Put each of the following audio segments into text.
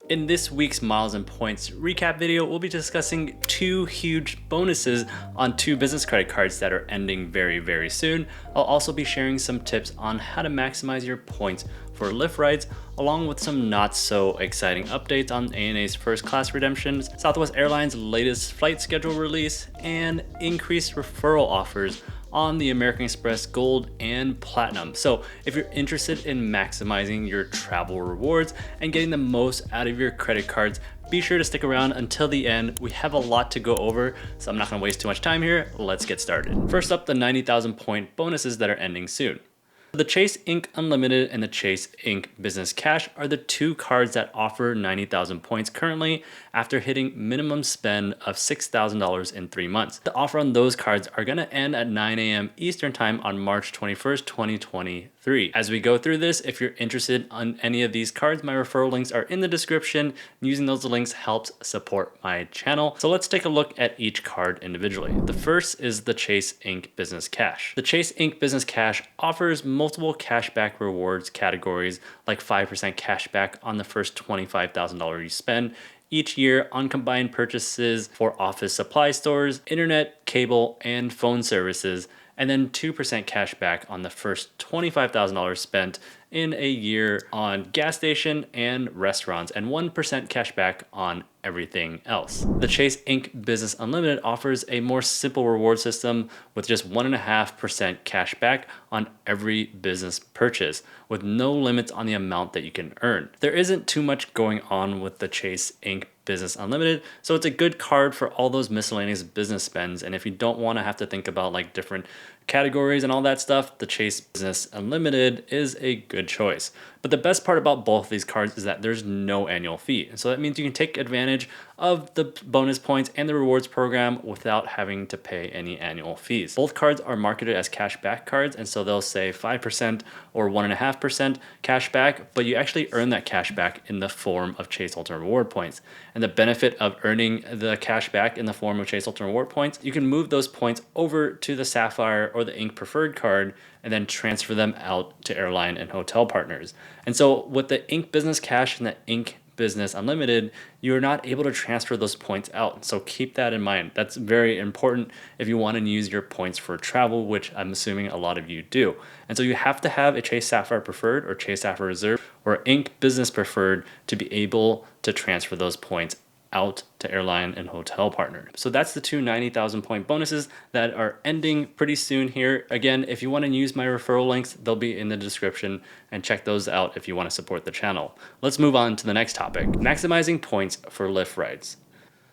In this week's Miles and Points recap video, we'll be discussing two huge bonuses on two business credit cards that are ending very soon. I'll also be sharing some tips on how to maximize your points for Lyft rides, along with some not so exciting updates on ANA's first class redemptions, Southwest Airlines' latest flight schedule release, and increased referral offers on the American Express Gold and Platinum. So if you're interested in maximizing your travel rewards and getting the most out of your credit cards, be sure to stick around until the end. We have a lot to go over, so I'm not gonna waste too much time here. Let's get started. First up, the 90,000 point bonuses that are ending soon. The Chase Ink Unlimited and the Chase Ink Business Cash are the two cards that offer 90,000 points currently after hitting minimum spend of $6,000 in 3 months. The offer on those cards are gonna end at 9 a.m. Eastern Time on March 21st, 2023. As we go through this, if you're interested on any of these cards, my referral links are in the description. Using those links helps support my channel. So let's take a look at each card individually. The first is the Chase Ink Business Cash. The Chase Ink Business Cash offers multiple cashback rewards categories like 5% cashback on the first $25,000 you spend each year on combined purchases for office supply stores, internet, cable, and phone services, and then 2% cashback on the first $25,000 spent in a year on gas station and restaurants, and 1% cashback on everything else. The Chase Ink Business Unlimited offers a more simple reward system with just 1.5% cashback on every business purchase, with no limits on the amount that you can earn. There isn't too much going on with the Chase Ink Business Unlimited, so it's a good card for all those miscellaneous business spends. And if you don't want to have to think about like different categories and all that stuff, the Chase Business Unlimited is a good choice. But the best part about both of these cards is that there's no annual fee. And so that means you can take advantage of the bonus points and the rewards program without having to pay any annual fees. Both cards are marketed as cashback cards, and so they'll say 5% or 1.5% cashback, but you actually earn that cashback in the form of Chase Ultimate Reward points. And the benefit of earning the cashback in the form of Chase Ultimate Reward points, you can move those points over to the Sapphire or the Ink Preferred card and then transfer them out to airline and hotel partners. And so with the Ink Business Cash and the Ink Business Unlimited, you're not able to transfer those points out. So keep that in mind. That's very important if you want to use your points for travel, which I'm assuming a lot of you do. And so you have to have a Chase Sapphire Preferred or Chase Sapphire Reserve or Ink Business Preferred to be able to transfer those points out to airline and hotel partners. So that's the two 90,000 point bonuses that are ending pretty soon here. Again, if you want to use my referral links, they'll be in the description, and check those out if you want to support the channel. Let's move on to the next topic, maximizing points for Lyft rides.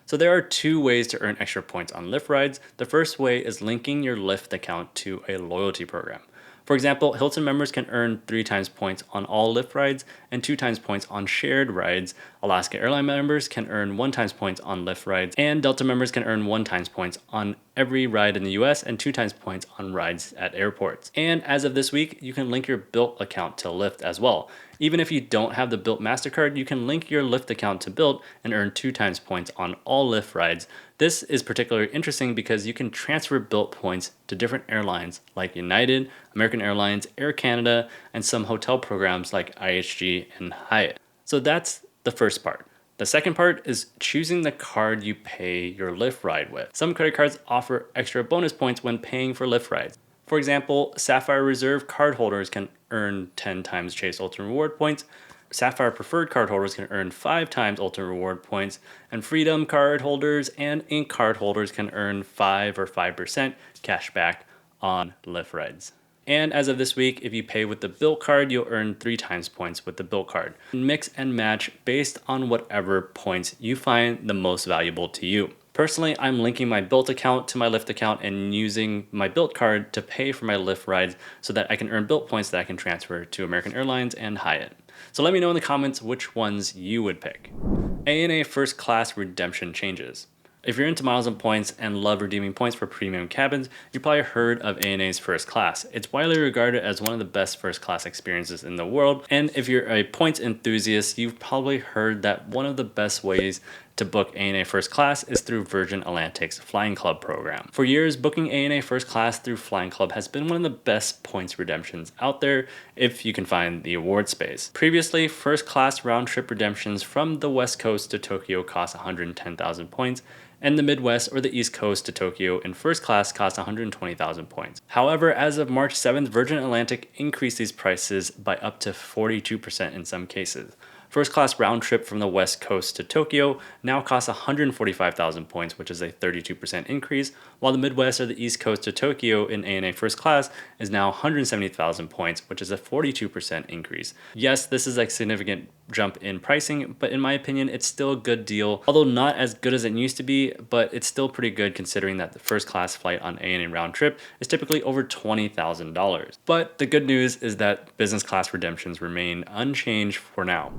So there are two ways to earn extra points on Lyft rides. The first way is linking your Lyft account to a loyalty program. For example, Hilton members can earn 3 times points on all Lyft rides and 2 times points on shared rides. Alaska Airlines members can earn 1 times points on Lyft rides, and Delta members can earn 1 times points on every ride in the US and 2 times points on rides at airports. And as of this week, you can link your Bilt account to Lyft as well. Even if you don't have the Bilt MasterCard, you can link your Lyft account to Bilt and earn 2 times points on all Lyft rides. This is particularly interesting because you can transfer Bilt points to different airlines like United, American Airlines, Air Canada, and some hotel programs like IHG and Hyatt. So that's the first part. The second part is choosing the card you pay your Lyft ride with. Some credit cards offer extra bonus points when paying for Lyft rides. For example, Sapphire Reserve cardholders can earn 10 times Chase Ultimate Reward points. Sapphire Preferred cardholders can earn 5 times Ultimate Reward points, and Freedom cardholders and Ink cardholders can earn 5 or 5% cashback on Lyft rides. And as of this week, if you pay with the Bilt card, you'll earn 3 times points with the Bilt card. Mix and match based on whatever points you find the most valuable to you. Personally, I'm linking my Bilt account to my Lyft account and using my Bilt card to pay for my Lyft rides so that I can earn Bilt points that I can transfer to American Airlines and Hyatt. So let me know in the comments which ones you would pick. ANA first class redemption changes. If you're into miles and points and love redeeming points for premium cabins, you probably heard of ANA's first class. It's widely regarded as one of the best first class experiences in the world. And if you're a points enthusiast, you've probably heard that one of the best ways to book ANA First Class is through Virgin Atlantic's Flying Club program. For years, booking ANA First Class through Flying Club has been one of the best points redemptions out there if you can find the award space. Previously, first class round trip redemptions from the West Coast to Tokyo cost 110,000 points, and the Midwest or the East Coast to Tokyo in first class cost 120,000 points. However, as of March 7th, Virgin Atlantic increased these prices by up to 42% in some cases. First class round trip from the West Coast to Tokyo now costs 145,000 points, which is a 32% increase, while the Midwest or the East Coast to Tokyo in ANA First Class is now 170,000 points, which is a 42% increase. Yes, this is a significant jump in pricing, but in my opinion, it's still a good deal. Although not as good as it used to be, but it's still pretty good considering that the first class flight on ANA round trip is typically over $20,000. But the good news is that business class redemptions remain unchanged for now.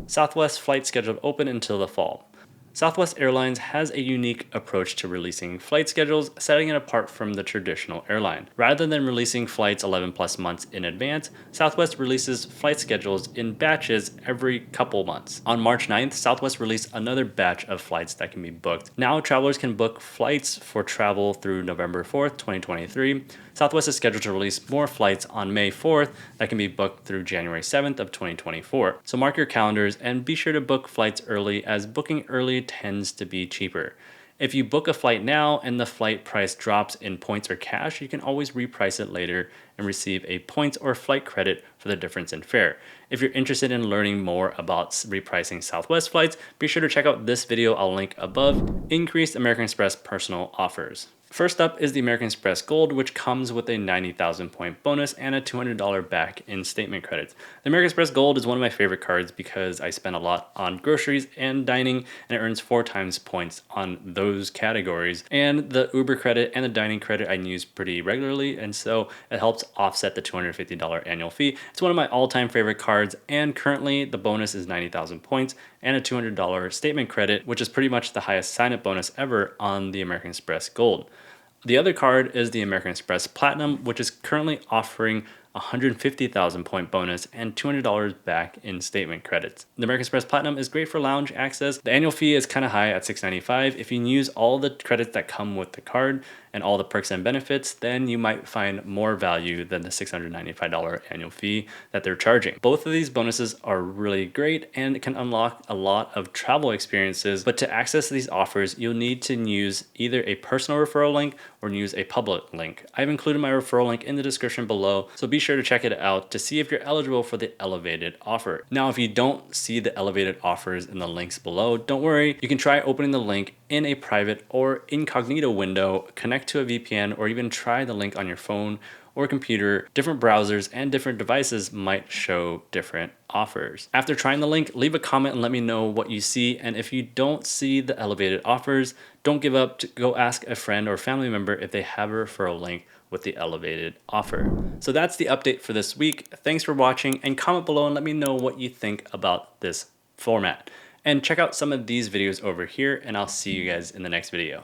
Southwest flight scheduled open until the fall. Southwest Airlines has a unique approach to releasing flight schedules, setting it apart from the traditional airline. Rather than releasing flights 11 plus months in advance, Southwest releases flight schedules in batches every couple months. On March 9th, Southwest released another batch of flights that can be booked. Now travelers can book flights for travel through November 4th, 2023. Southwest is scheduled to release more flights on May 4th that can be booked through January 7th of 2024. So mark your calendars and be sure to book flights early, as booking early tends to be cheaper. If you book a flight now and the flight price drops in points or cash, you can always reprice it later and receive a points or flight credit for the difference in fare. If you're interested in learning more about repricing Southwest flights, be sure to check out this video I'll link above, Increased American Express Personal Offers. First up is the American Express Gold, which comes with a 90,000 point bonus and a $200 back in statement credits. The American Express Gold is one of my favorite cards because I spend a lot on groceries and dining, and it earns 4 times points on those categories. And the Uber credit and the dining credit I use pretty regularly, and so it helps offset the $250 annual fee. It's one of my all-time favorite cards, and currently the bonus is 90,000 points and a $200 statement credit, which is pretty much the highest sign-up bonus ever on the American Express Gold. The other card is the American Express Platinum, which is currently offering a 150,000 point bonus and $200 back in statement credits. The American Express Platinum is great for lounge access. The annual fee is kind of high at $695. If you use all the credits that come with the card and all the perks and benefits, then you might find more value than the $695 annual fee that they're charging. Both of these bonuses are really great and can unlock a lot of travel experiences, but to access these offers, you'll need to use either a personal referral link or use a public link. I've included my referral link in the description below, so be sure to check it out to see if you're eligible for the elevated offer. Now, if you don't see the elevated offers in the links below, don't worry. You can try opening the link in a private or incognito window, connect to a VPN, or even try the link on your phone or computer. Different browsers and different devices might show different offers. After trying the link, leave a comment and let me know what you see. And if you don't see the elevated offers, don't give up. Go ask a friend or family member if they have a referral link with the elevated offer. So that's the update for this week. Thanks for watching, and comment below and let me know what you think about this format. And check out some of these videos over here, and I'll see you guys in the next video.